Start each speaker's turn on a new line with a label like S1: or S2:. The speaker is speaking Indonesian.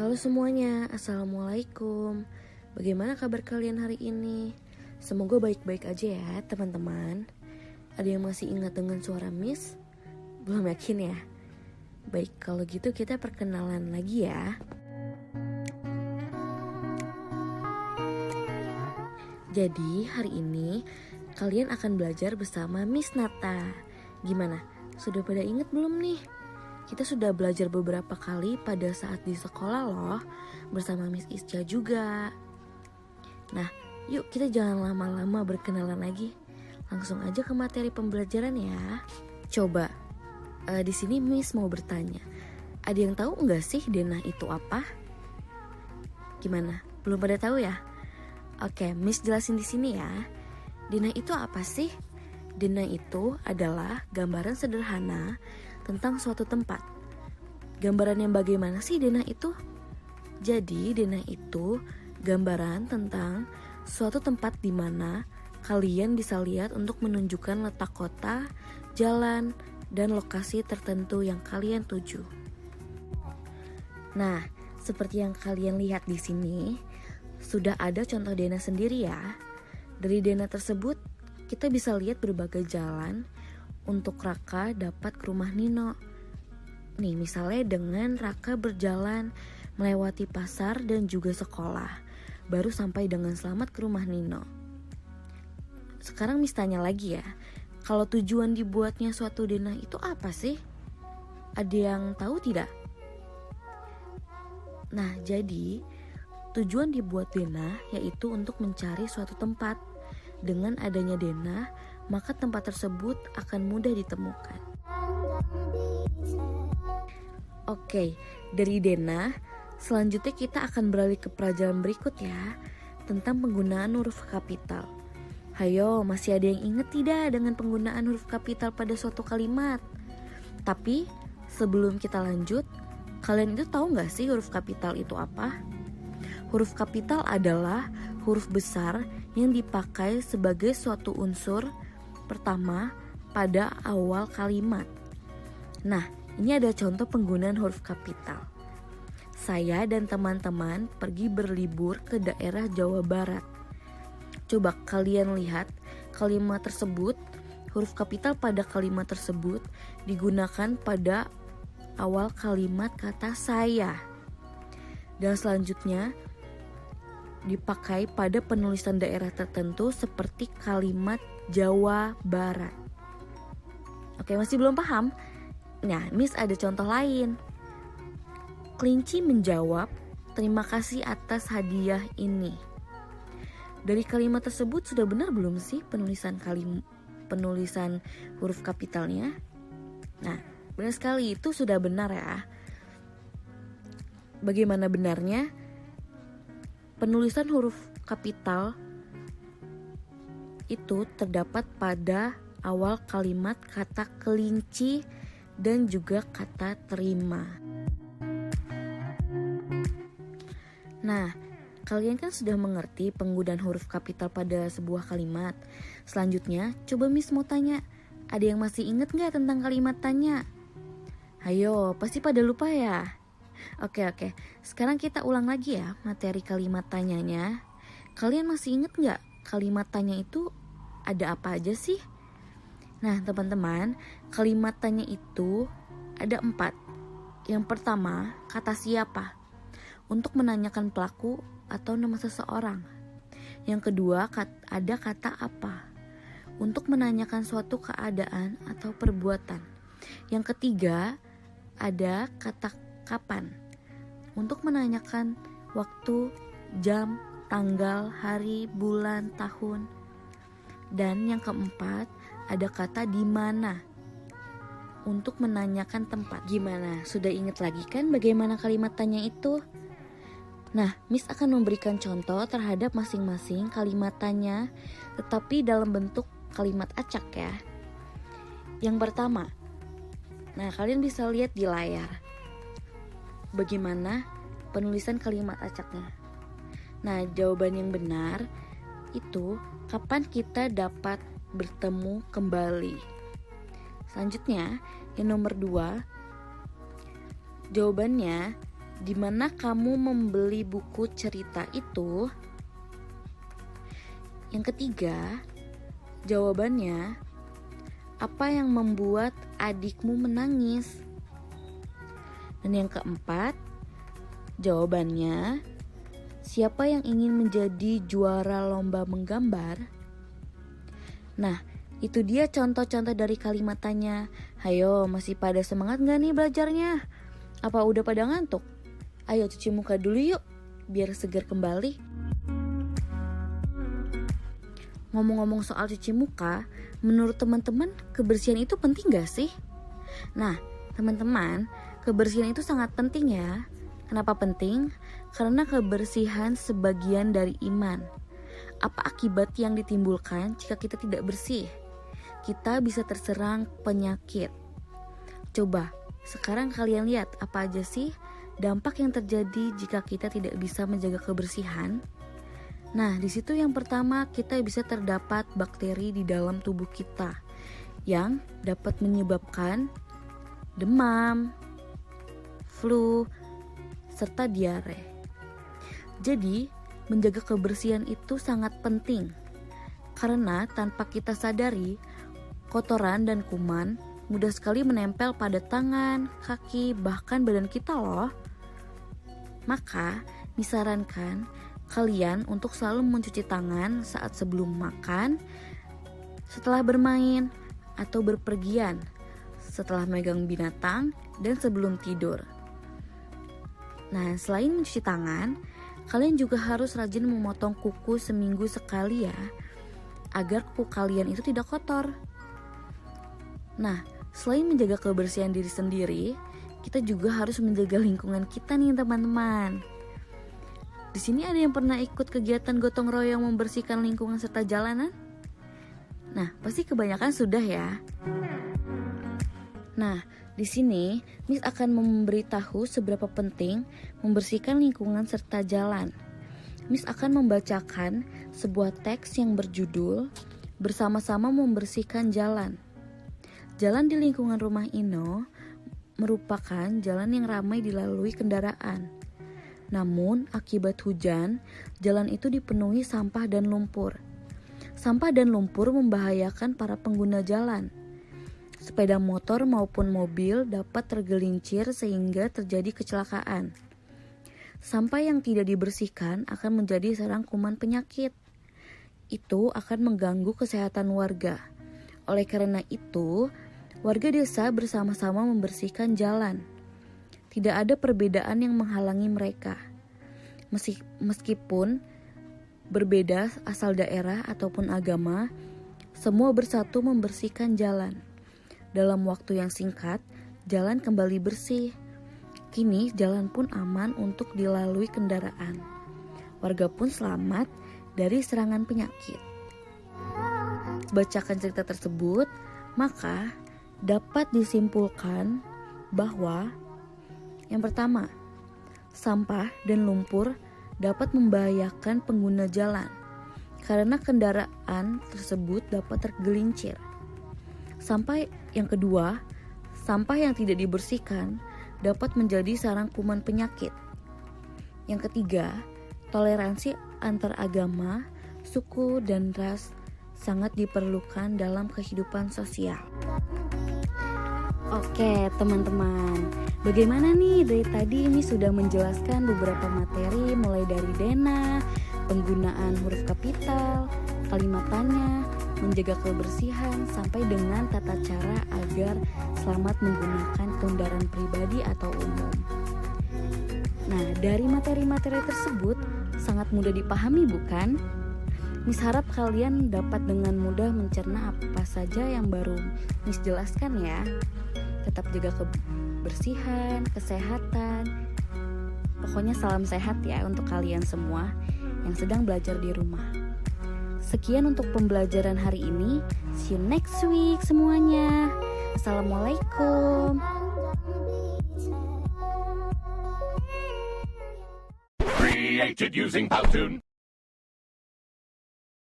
S1: Halo semuanya, Assalamualaikum. Bagaimana kabar kalian hari ini? Semoga baik-baik aja ya teman-teman. Ada yang masih ingat dengan suara Miss? Belum yakin ya? Baik, kalau gitu kita perkenalan lagi ya. Jadi hari ini kalian akan belajar bersama Miss Nata. Gimana? Sudah pada ingat belum nih? Kita sudah belajar beberapa kali pada saat di sekolah loh, bersama Miss Isca juga. Nah, yuk kita jangan lama-lama berkenalan lagi. Langsung aja ke materi pembelajaran ya. Coba, di sini Miss mau bertanya. Ada yang tahu nggak sih denah itu apa? Gimana? Belum pada tahu ya? Oke, Miss jelasin di sini ya. Denah itu apa sih? Denah itu adalah gambaran sederhana tentang suatu tempat. Gambaran yang bagaimana sih denah itu? Jadi denah itu gambaran tentang suatu tempat di mana kalian bisa lihat untuk menunjukkan letak kota, jalan, dan lokasi tertentu yang kalian tuju. Nah, seperti yang kalian lihat di sini, sudah ada contoh denah sendiri ya. Dari denah tersebut, kita bisa lihat berbagai jalan untuk Raka dapat ke rumah Nino. Nih, misalnya dengan Raka berjalan melewati pasar dan juga sekolah, baru sampai dengan selamat ke rumah Nino. Sekarang Miss tanya lagi ya, kalau tujuan dibuatnya suatu denah itu apa sih? Ada yang tahu tidak? Nah, jadi tujuan dibuat denah yaitu untuk mencari suatu tempat. Dengan adanya denah, maka tempat tersebut akan mudah ditemukan. Oke, dari denah, selanjutnya kita akan beralih ke pelajaran berikut ya, tentang penggunaan huruf kapital. Hayo, masih ada yang ingat tidak dengan penggunaan huruf kapital pada suatu kalimat? Tapi, sebelum kita lanjut, kalian itu tahu nggak sih huruf kapital itu apa? Huruf kapital adalah huruf besar yang dipakai sebagai suatu unsur pertama pada awal kalimat. Nah, ini ada contoh penggunaan huruf kapital. Saya dan teman-teman pergi berlibur ke daerah Jawa Barat. Coba kalian lihat kalimat tersebut, huruf kapital pada kalimat tersebut digunakan pada awal kalimat kata saya. Dan selanjutnya dipakai pada penulisan daerah tertentu seperti kalimat Jawa Barat. Oke, masih belum paham? Nah, Miss ada contoh lain. Kelinci menjawab, "Terima kasih atas hadiah ini." Dari kalimat tersebut sudah benar belum sih penulisan huruf kapitalnya? Nah, benar sekali, itu sudah benar ya. Bagaimana benarnya? Penulisan huruf kapital itu terdapat pada awal kalimat kata kelinci dan juga kata terima. Nah, kalian kan sudah mengerti penggunaan huruf kapital pada sebuah kalimat. Selanjutnya, coba Miss mau tanya, ada yang masih ingat gak tentang kalimat tanya? Hayo, pasti pada lupa ya? Oke, sekarang kita ulang lagi ya materi kalimat tanyanya. Kalian masih ingat gak kalimat tanya itu ada apa aja sih? Nah teman-teman, kalimat tanya itu ada 4. Yang pertama, kata siapa, untuk menanyakan pelaku atau nama seseorang. Yang kedua, ada kata apa, untuk menanyakan suatu keadaan atau perbuatan. Yang ketiga, ada kata kapan, untuk menanyakan waktu, jam, tanggal, hari, bulan, tahun. Dan yang keempat, ada kata di mana, untuk menanyakan tempat. Gimana? Sudah ingat lagi kan bagaimana kalimat tanya itu? Nah, Miss akan memberikan contoh terhadap masing-masing kalimat tanya, tetapi dalam bentuk kalimat acak ya. Yang pertama, nah kalian bisa lihat di layar bagaimana penulisan kalimat acaknya. Nah, jawaban yang benar itu kapan kita dapat bertemu kembali. Selanjutnya, yang nomor 2, jawabannya di mana kamu membeli buku cerita itu? Yang ketiga, jawabannya, apa yang membuat adikmu menangis? Dan yang keempat, jawabannya, siapa yang ingin menjadi juara lomba menggambar? Nah, itu dia contoh-contoh dari kalimat tanya. Hayo, masih pada semangat gak nih belajarnya? Apa udah pada ngantuk? Ayo cuci muka dulu yuk, biar segar kembali. Ngomong-ngomong soal cuci muka, menurut teman-teman kebersihan itu penting gak sih? Nah, teman-teman, kebersihan itu sangat penting ya. Kenapa penting? Karena kebersihan sebagian dari iman. Apa akibat yang ditimbulkan jika kita tidak bersih? Kita bisa terserang penyakit. Coba, sekarang kalian lihat apa aja sih dampak yang terjadi jika kita tidak bisa menjaga kebersihan? Nah, di situ yang pertama kita bisa terdapat bakteri di dalam tubuh kita yang dapat menyebabkan demam, flu, serta diare. Jadi, menjaga kebersihan itu sangat penting karena tanpa kita sadari, kotoran dan kuman mudah sekali menempel pada tangan, kaki, bahkan badan kita loh. Maka, disarankan kalian untuk selalu mencuci tangan saat sebelum makan, setelah bermain, atau berpergian, setelah megang binatang, dan sebelum tidur. Nah, selain mencuci tangan, kalian juga harus rajin memotong kuku seminggu sekali ya, agar kuku kalian itu tidak kotor. Nah, selain menjaga kebersihan diri sendiri, kita juga harus menjaga lingkungan kita nih teman-teman. Di sini ada yang pernah ikut kegiatan gotong royong membersihkan lingkungan serta jalanan? Nah, pasti kebanyakan sudah ya. Nah, di sini Miss akan memberitahu seberapa penting membersihkan lingkungan serta jalan. Miss akan membacakan sebuah teks yang berjudul Bersama-sama Membersihkan Jalan. Jalan di lingkungan rumah Ino merupakan jalan yang ramai dilalui kendaraan. Namun, akibat hujan, jalan itu dipenuhi sampah dan lumpur. Sampah dan lumpur membahayakan para pengguna jalan. Sepeda motor maupun mobil dapat tergelincir sehingga terjadi kecelakaan. Sampah yang tidak dibersihkan akan menjadi sarang kuman penyakit. Itu akan mengganggu kesehatan warga. Oleh karena itu, warga desa bersama-sama membersihkan jalan. Tidak ada perbedaan yang menghalangi mereka. Meskipun berbeda asal daerah ataupun agama, semua bersatu membersihkan jalan. Dalam waktu yang singkat, jalan kembali bersih. Kini jalan pun aman untuk dilalui kendaraan. Warga pun selamat dari serangan penyakit. Bacakan cerita tersebut, maka dapat disimpulkan bahwa yang pertama, sampah dan lumpur dapat membahayakan pengguna jalan karena kendaraan tersebut dapat tergelincir. Sampai yang kedua, sampah yang tidak dibersihkan dapat menjadi sarang kuman penyakit. Yang ketiga, toleransi antar agama, suku, dan ras sangat diperlukan dalam kehidupan sosial. Oke teman-teman, bagaimana nih dari tadi ini sudah menjelaskan beberapa materi mulai dari dena, penggunaan huruf kapital, kalimat tanya, menjaga kebersihan, sampai dengan tata cara agar selamat menggunakan kendaraan pribadi atau umum. Nah, dari materi-materi tersebut sangat mudah dipahami bukan? Miss harap kalian dapat dengan mudah mencerna apa saja yang baru Miss jelaskan ya. Tetap jaga kebersihan, kesehatan. Pokoknya salam sehat ya untuk kalian semua yang sedang belajar di rumah. Sekian untuk pembelajaran hari ini. See you next week semuanya. Assalamualaikum.
S2: Created using Powtoon.